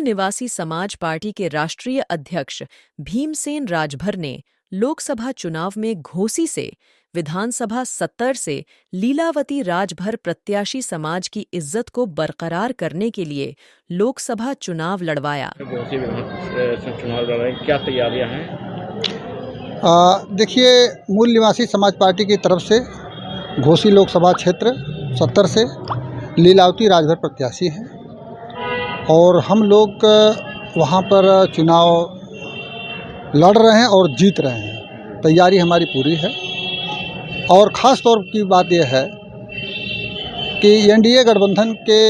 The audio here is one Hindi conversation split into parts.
निवासी समाज पार्टी के राष्ट्रीय अध्यक्ष भीमसेन राजभर ने लोकसभा चुनाव में घोसी से, विधानसभा 70 से लीलावती राजभर प्रत्याशी समाज की इज्जत को बरकरार करने के लिए लोकसभा चुनाव लड़वाया। घोसी से चुनाव लड़ रहे हैं, क्या तैयारियां हैं? देखिए, मूल निवासी समाज पार्टी की तरफ से घोसी लोकसभा क्षेत्र 70 से लीलावती राजभर प्रत्याशी हैं और हम लोग वहाँ पर चुनाव लड़ रहे हैं और जीत रहे हैं। तैयारी हमारी पूरी है और ख़ास तौर की बात यह है कि एनडीए गठबंधन के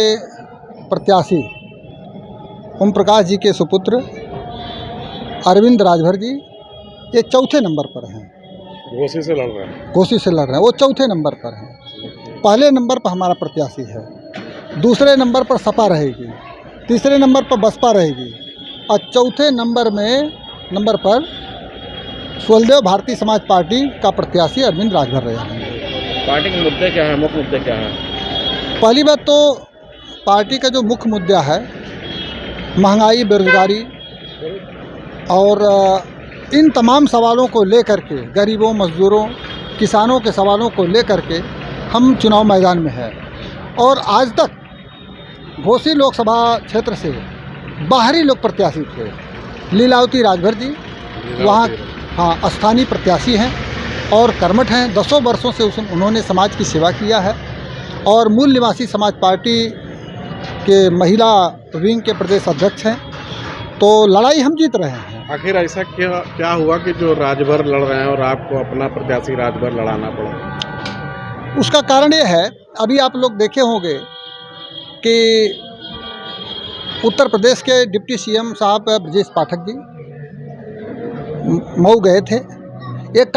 प्रत्याशी ओम प्रकाश जी के सुपुत्र अरविंद राजभर जी ये चौथे नंबर पर हैं। घोसी से लड़ रहे हैं। घोसी से लड़ रहे हैं, वो चौथे नंबर पर हैं। पहले नंबर पर हमारा प्रत्याशी है, दूसरे नंबर पर सपा रहेगी, तीसरे नंबर पर बसपा रहेगी और चौथे नंबर पर सुलदेव भारतीय समाज पार्टी का प्रत्याशी अरविंद राजभर रहेंगे। पार्टी के मुद्दे क्या है, मुख्य मुद्दे क्या है? पहली बात तो पार्टी का जो मुख्य मुद्दा है महंगाई, बेरोजगारी और इन तमाम सवालों को लेकर के, गरीबों, मजदूरों, किसानों के सवालों को लेकर के हम चुनाव मैदान में हैं। और आज तक घोसी लोकसभा क्षेत्र से बाहरी लोग प्रत्याशी थे। लीलावती राजभर जी वहाँ स्थानीय प्रत्याशी हैं और कर्मठ हैं। 10 वर्षों से उन्होंने समाज की सेवा किया है और मूल निवासी समाज पार्टी के महिला विंग के प्रदेश अध्यक्ष हैं। तो लड़ाई हम जीत रहे हैं। आखिर ऐसा क्या हुआ कि जो राजभर लड़ रहे हैं और आपको अपना प्रत्याशी राजभर लड़ाना पड़ा? उसका कारण ये है, अभी आप लोग देखे होंगे कि उत्तर प्रदेश के डिप्टी सीएम साहब ब्रजेश पाठक जी मऊ गए थे। एक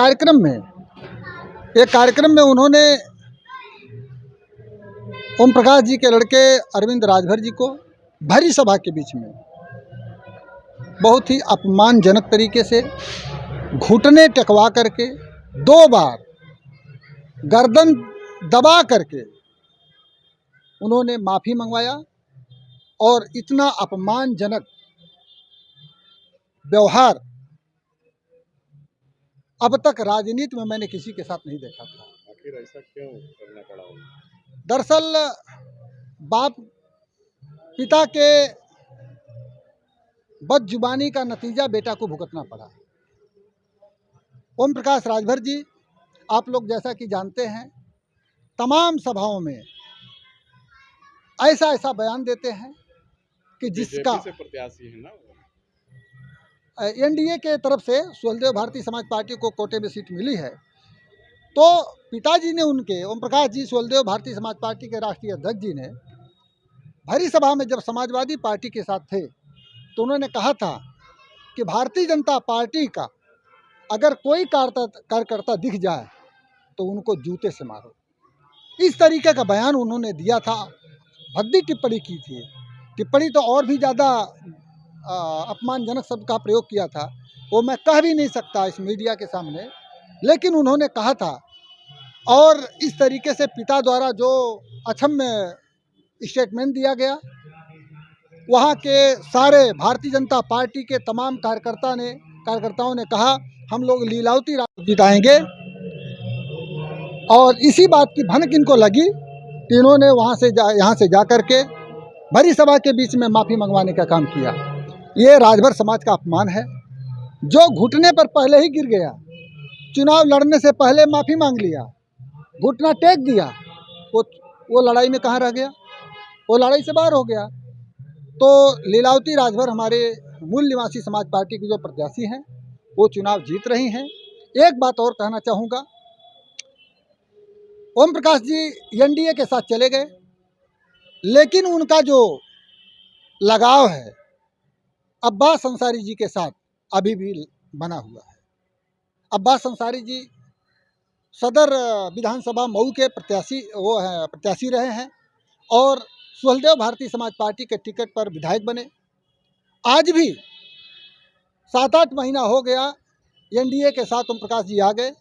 कार्यक्रम में उन्होंने ओम प्रकाश जी के लड़के अरविंद राजभर जी को भरी सभा के बीच में बहुत ही अपमानजनक तरीके से घुटने टेकवा करके 2 बार गर्दन दबा करके उन्होंने माफ़ी मंगवाया और इतना अपमानजनक व्यवहार अब तक राजनीति में मैंने किसी के साथ नहीं देखा था। आखिर ऐसा क्यों करना पड़ा? दरअसल बाप पिता के बदजुबानी का नतीजा बेटा को भुगतना पड़ा। ओम प्रकाश राजभर जी, आप लोग जैसा कि जानते हैं, तमाम सभाओं में ऐसा बयान देते हैं कि जिसका प्रत्याशी है ना, एनडीए के तरफ से सुलदेव भारतीय समाज पार्टी को कोटे में सीट मिली है। तो पिताजी ने उनके ओम प्रकाश जी सुलदेव भारतीय समाज पार्टी के राष्ट्रीय अध्यक्ष जी ने भरी सभा में जब समाजवादी पार्टी के साथ थे तो उन्होंने कहा था कि भारतीय जनता पार्टी का अगर कोई कार्यकर्ता दिख जाए तो उनको जूते से मारो। इस तरीके का बयान उन्होंने दिया था। भद्दी टिप्पणी की थी। टिप्पणी तो और भी ज़्यादा अपमानजनक शब्द का प्रयोग किया था, वो मैं कह भी नहीं सकता इस मीडिया के सामने, लेकिन उन्होंने कहा था। और इस तरीके से पिता द्वारा जो अक्षम्य स्टेटमेंट दिया गया, वहाँ के सारे भारतीय जनता पार्टी के तमाम कार्यकर्ताओं ने कहा हम लोग लीलावती राजभर जिताएंगे। और इसी बात की भनक इनको लगी कि इन्होंने यहाँ से जा कर के भरी सभा के बीच में माफ़ी मंगवाने का काम किया। ये राजभर समाज का अपमान है। जो घुटने पर पहले ही गिर गया, चुनाव लड़ने से पहले माफ़ी मांग लिया, घुटना टेक दिया, वो लड़ाई में कहाँ रह गया? वो लड़ाई से बाहर हो गया। तो लीलावती राजभर हमारे मूल निवासी समाज पार्टी के जो प्रत्याशी हैं वो चुनाव जीत रही हैं। एक बात और कहना चाहूँगा, ओम प्रकाश जी एनडीए के साथ चले गए, लेकिन उनका जो लगाव है अब्बास अंसारी जी के साथ अभी भी बना हुआ है। अब्बास अंसारी जी सदर विधानसभा मऊ के प्रत्याशी रहे हैं और सुलदेव भारतीय समाज पार्टी के टिकट पर विधायक बने। आज भी 7-8 महीना हो गया एनडीए के साथ ओम प्रकाश जी आ गए,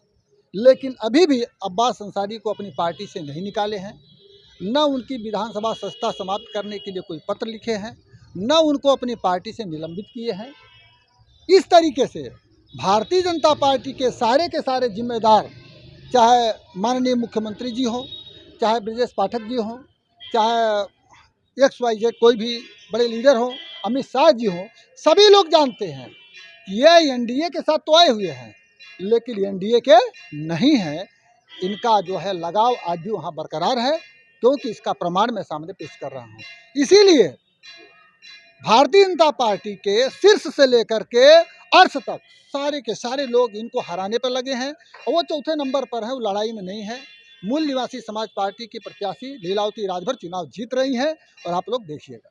लेकिन अभी भी अब्बास अंसारी को अपनी पार्टी से नहीं निकाले हैं। न उनकी विधानसभा सदस्यता समाप्त करने के लिए कोई पत्र लिखे हैं न उनको अपनी पार्टी से निलंबित किए हैं। इस तरीके से भारतीय जनता पार्टी के सारे जिम्मेदार, चाहे माननीय मुख्यमंत्री जी हों, चाहे ब्रजेश पाठक जी हों, चाहे XYZ कोई भी बड़े लीडर हों, अमित शाह जी हों, सभी लोग जानते हैं कि ये एनडीए के साथ तो आए हुए हैं, लेकिन एनडीए के नहीं हैं। इनका जो है लगाव आज भी वहाँ बरकरार है, क्योंकि इसका प्रमाण मैं सामने पेश कर रहा हूँ। इसीलिए भारतीय जनता पार्टी के शीर्ष से लेकर के अर्श तक सारे के सारे लोग इनको हराने पर लगे हैं, और वो चौथे नंबर पर है, वो लड़ाई में नहीं है। मूल निवासी समाज पार्टी की प्रत्याशी लीलावती राजभर चुनाव जीत रही हैं, और आप लोग देखिएगा।